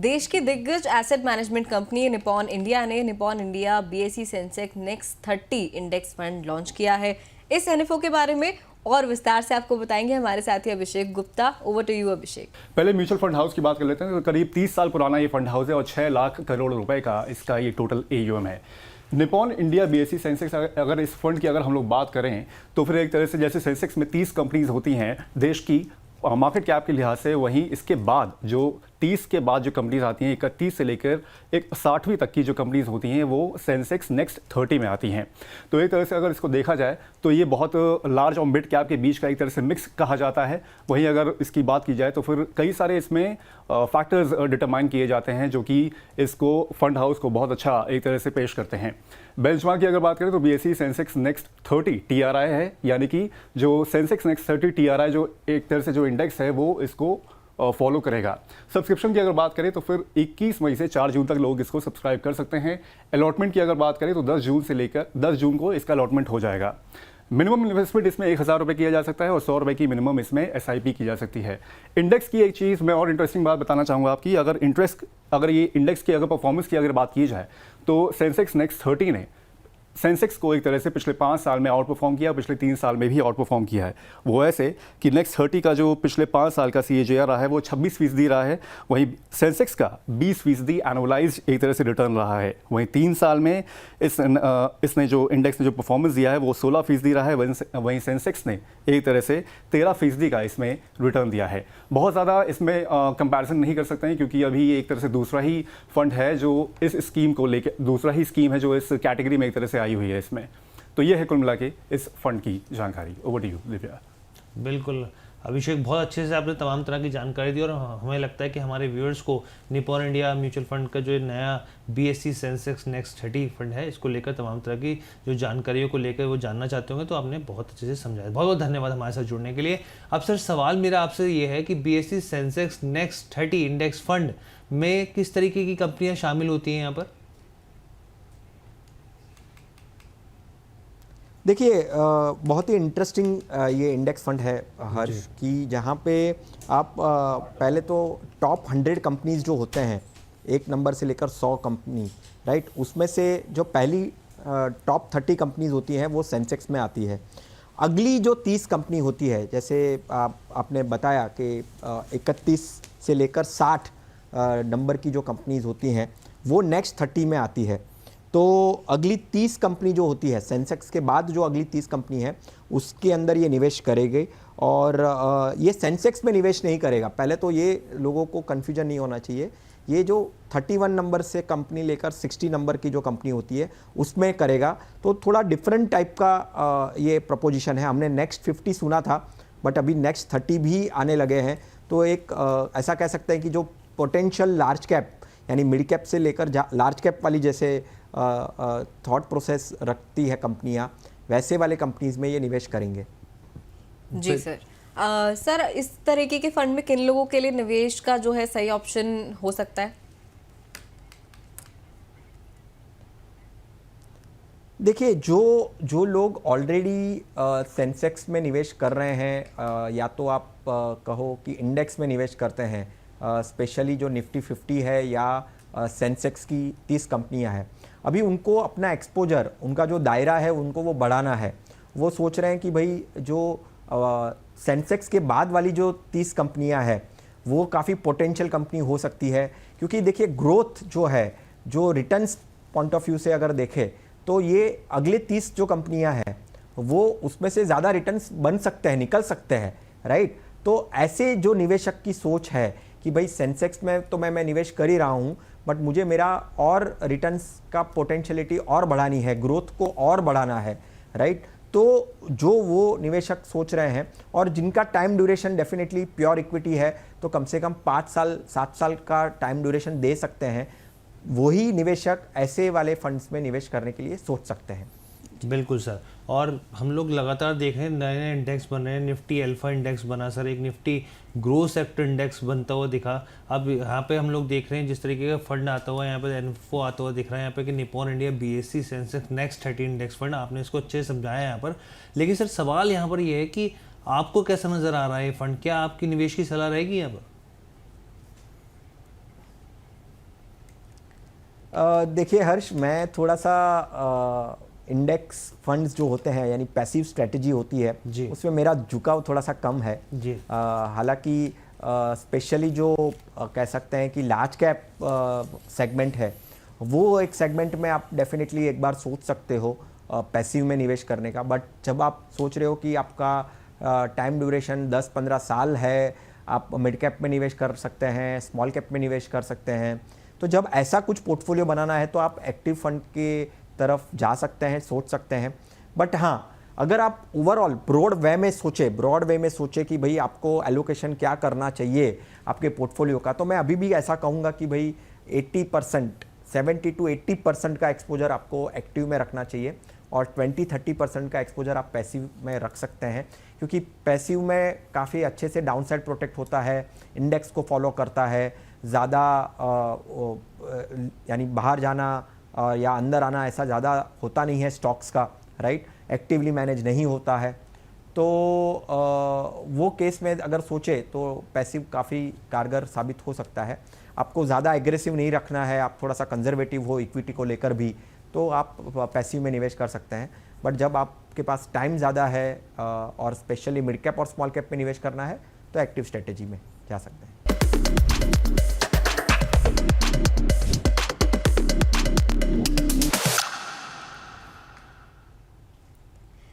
देश की दिग्गज asset management company Nippon India ने Nippon India BSE Sensex next 30 index fund launch किया है। इस एनएफओ के बारे में और विस्तार से आपको बताएंगे हमारे साथी Abhishek Gupta. Over to you अभिषेक। पहले म्यूचुअल फंड हाउस की बात कर लेते हैं। तो करीब 30 साल पुराना ये फंड हाउस है और 6 लाख करोड़ रुपए का इसका ये टोटल AUM है। निपॉन इंडिया बीएसई सेंसेक्स, अगर इस फंड की अगर हम लोग बात करें तो फिर एक तरह से जैसे सेंसेक्स में 30 कंपनीज होती हैं देश की मार्केट कैप के लिहाज से, वहीं इसके बाद जो 30 के बाद जो कंपनीज आती हैं 31 से लेकर एक 60वीं तक की जो कंपनीज होती हैं वो सेंसेक्स नेक्स्ट 30 में आती हैं। तो एक तरह से अगर इसको देखा जाए तो ये बहुत लार्ज और मिड कैप के बीच का एक तरह से मिक्स कहा जाता है। वहीं अगर इसकी बात की जाए तो फिर कई सारे इसमें फैक्टर्स डिटरमाइन किए जाते हैं जो कि इसको फंड हाउस को बहुत अच्छा एक तरह से पेश करते हैं। बेंचमार्क की अगर बात करें तो बीएसई सेंसेक्स नेक्स्ट 30 TRI है, यानी कि जो सेंसेक्स नेक्स्ट 30 TRI जो एक तरह से जो इंडेक्स है वो इसको फॉलो करेगा। सब्सक्रिप्शन की अगर बात करें तो फिर 21 मई से 4 जून तक लोग इसको सब्सक्राइब कर सकते हैं। अलॉटमेंट की अगर बात करें तो 10 जून से लेकर 10 जून को इसका अलॉटमेंट हो जाएगा। मिनिमम इन्वेस्टमेंट इसमें 1000 रुपये किया जा सकता है और 100 रुपये की मिनिमम इसमें SIP की जा सकती है। इंडेक्स की एक चीज़ मैं और इंटरेस्टिंग बात बताना चाहूँगा आपकी, अगर ये इंडेक्स की अगर परफॉर्मेंस की अगर बात की जाए तो सेंसेक्स नेक्स्ट 30 ने सेंसेक्स को एक तरह से पिछले 5 साल में आउट परफॉर्म किया, पिछले 3 साल में भी आउट परफॉर्म किया है। वो ऐसे कि नेक्स्ट 30 का जो पिछले 5 साल का CAGR रहा है वो 26% रहा है, वहीं सेंसेक्स का 20% एनुअलाइज्ड एक तरह से रिटर्न रहा है। वहीं 3 साल में इसने जो इंडेक्स ने जो परफॉर्मेंस दिया है वो 16% रहा है, वहीं सेंसेक्स ने एक तरह से 13% का इसमें रिटर्न दिया है। बहुत ज़्यादा इसमें कंपैरिजन नहीं कर सकते हैं क्योंकि अभी ये एक तरह से दूसरा ही फंड है जो इस स्कीम को लेकर, दूसरा ही स्कीम है जो इस कैटेगरी में एक तरह से आई हुई है इसमें। तो ये है कुल मिला के इस फंड की जानकारी। Over to you Divya. बिल्कुल अभिषेक, बहुत अच्छे से आपने तमाम तरह की जानकारी दी और हमें लगता है कि हमारे व्यूअर्स को निपॉन इंडिया म्यूचुअल फंड का जो नया BSE सेंसेक्स नेक्स्ट 30 फंड है इसको लेकर तमाम तरह की जो जानकारियों को लेकर वो जानना चाहते होंगे, तो आपने बहुत अच्छे से समझाया। बहुत बहुत धन्यवाद हमारे साथ जुड़ने के लिए। अब सर सवाल मेरा आपसे ये है कि BSE Sensex next 30 index fund में किस तरीके की कंपनियाँ शामिल होती हैं यहाँ पर? देखिए, बहुत ही इंटरेस्टिंग ये इंडेक्स फंड है हर्ष की, जहाँ पे आप पहले तो टॉप 100 कंपनीज जो होते हैं, 1 नंबर से लेकर 100 कंपनी, राइट, उसमें से जो पहली टॉप 30 कंपनीज होती हैं वो सेंसेक्स में आती है। अगली जो 30 कंपनी होती है, जैसे आपने बताया कि 31 से लेकर 60 नंबर की जो कंपनीज होती हैं वो नेक्स्ट 30 में आती है। तो अगली 30 कंपनी जो होती है सेंसेक्स के बाद, जो अगली 30 कंपनी है उसके अंदर ये निवेश करेगी और ये सेंसेक्स में निवेश नहीं करेगा। पहले तो ये लोगों को कन्फ्यूजन नहीं होना चाहिए, ये जो 31 नंबर से कंपनी लेकर 60 नंबर की जो कंपनी होती है उसमें करेगा। तो थोड़ा डिफरेंट टाइप का ये प्रपोजिशन है। हमने नेक्स्ट 50 सुना था बट अभी नेक्स्ट 30 भी आने लगे हैं। तो एक ऐसा कह सकते हैं कि जो पोटेंशियल लार्ज कैप यानी मिड कैप से लेकर लार्ज कैप वाली जैसे थॉट प्रोसेस रखती है कंपनियां, वैसे वाले कंपनीज में ये निवेश करेंगे। जी सर। सर, इस तरीके के फंड में किन लोगों के लिए निवेश का जो है सही ऑप्शन हो सकता है? देखिए, जो लोग ऑलरेडी सेंसेक्स में निवेश कर रहे हैं, या तो आप कहो कि इंडेक्स में निवेश करते हैं, स्पेशली जो निफ्टी 50 है या सेंसेक्स की 30 कंपनियां हैं, अभी उनको अपना एक्सपोजर, उनका जो दायरा है उनको वो बढ़ाना है। वो सोच रहे हैं कि भाई जो सेंसेक्स के बाद वाली जो 30 कंपनियां हैं वो काफ़ी पोटेंशियल कंपनी हो सकती है, क्योंकि देखिए ग्रोथ जो है, जो रिटर्न्स पॉइंट ऑफ व्यू से अगर देखें तो ये अगले 30 जो कंपनियां हैं वो उसमें से ज़्यादा रिटर्न्स बन सकते हैं, निकल सकते हैं, राइट। तो ऐसे जो निवेशक की सोच है कि भाई सेंसेक्स में तो मैं निवेश कर ही रहा हूँ बट मुझे मेरा और रिटर्न्स का पोटेंशियलिटी और बढ़ानी है, ग्रोथ को और बढ़ाना है, राइट। तो जो वो निवेशक सोच रहे हैं और जिनका time duration definitely pure equity है, तो कम से कम 5 साल 7 साल का टाइम ड्यूरेशन दे सकते हैं, वही निवेशक ऐसे वाले फंड्स में निवेश करने के लिए सोच सकते हैं। बिल्कुल सर। और हम लोग लगातार देख रहे हैं नए नए इंडेक्स बन रहे हैं। निफ्टी अल्फा इंडेक्स बना सर, एक निफ्टी ग्रो सेक्टर इंडेक्स बनता हुआ दिखा। अब यहाँ पे हम लोग देख रहे हैं जिस तरीके का फंड आता हुआ यहाँ पे इन्फो आता हुआ दिख रहा है यहाँ पे कि Nippon India BSE Sensex next 30 index fund, आपने इसको अच्छे से समझाया यहाँ पर। लेकिन सर सवाल यहाँ पर ये है कि आपको कैसा नज़र आ रहा है ये फंड, क्या आपकी निवेश की सलाह रहेगी यहाँ पर? देखिए हर्ष, मैं थोड़ा सा इंडेक्स फंड्स जो होते हैं यानी पैसिव स्ट्रेटजी होती है जी। उसमें मेरा झुकाव थोड़ा सा कम है जी। हालांकि स्पेशली जो कह सकते हैं कि लार्ज कैप सेगमेंट है वो एक सेगमेंट में आप डेफिनेटली एक बार सोच सकते हो पैसिव में निवेश करने का। बट जब आप सोच रहे हो कि आपका टाइम ड्यूरेशन 10-15 साल है, आप मिड कैप में निवेश कर सकते हैं, स्मॉल कैप में निवेश कर सकते हैं, तो जब ऐसा कुछ पोर्टफोलियो बनाना है तो आप एक्टिव फंड के तरफ जा सकते हैं, सोच सकते हैं। बट हाँ, अगर आप ओवरऑल ब्रॉड वे में सोचे कि भाई आपको एलोकेशन क्या करना चाहिए आपके पोर्टफोलियो का, तो मैं अभी भी ऐसा कहूँगा कि भाई 80%, 70 to 80% का एक्सपोजर आपको एक्टिव में रखना चाहिए और 20-30% का एक्सपोजर आप पैसिव में रख सकते हैं, क्योंकि पैसिव में काफ़ी अच्छे से डाउनसाइड प्रोटेक्ट होता है, इंडेक्स को फॉलो करता है, ज़्यादा यानी बाहर जाना या अंदर आना ऐसा ज़्यादा होता नहीं है स्टॉक्स का, राइट, एक्टिवली मैनेज नहीं होता है। तो वो केस में अगर सोचे तो पैसिव काफ़ी कारगर साबित हो सकता है। आपको ज़्यादा एग्रेसिव नहीं रखना है, आप थोड़ा सा कंजर्वेटिव हो इक्विटी को लेकर भी, तो आप पैसिव में निवेश कर सकते हैं। बट जब आपके पास टाइम ज़्यादा है और स्पेशली मिड कैप और स्मॉल कैप में निवेश करना है तो एक्टिव स्ट्रेटेजी में जा सकते हैं।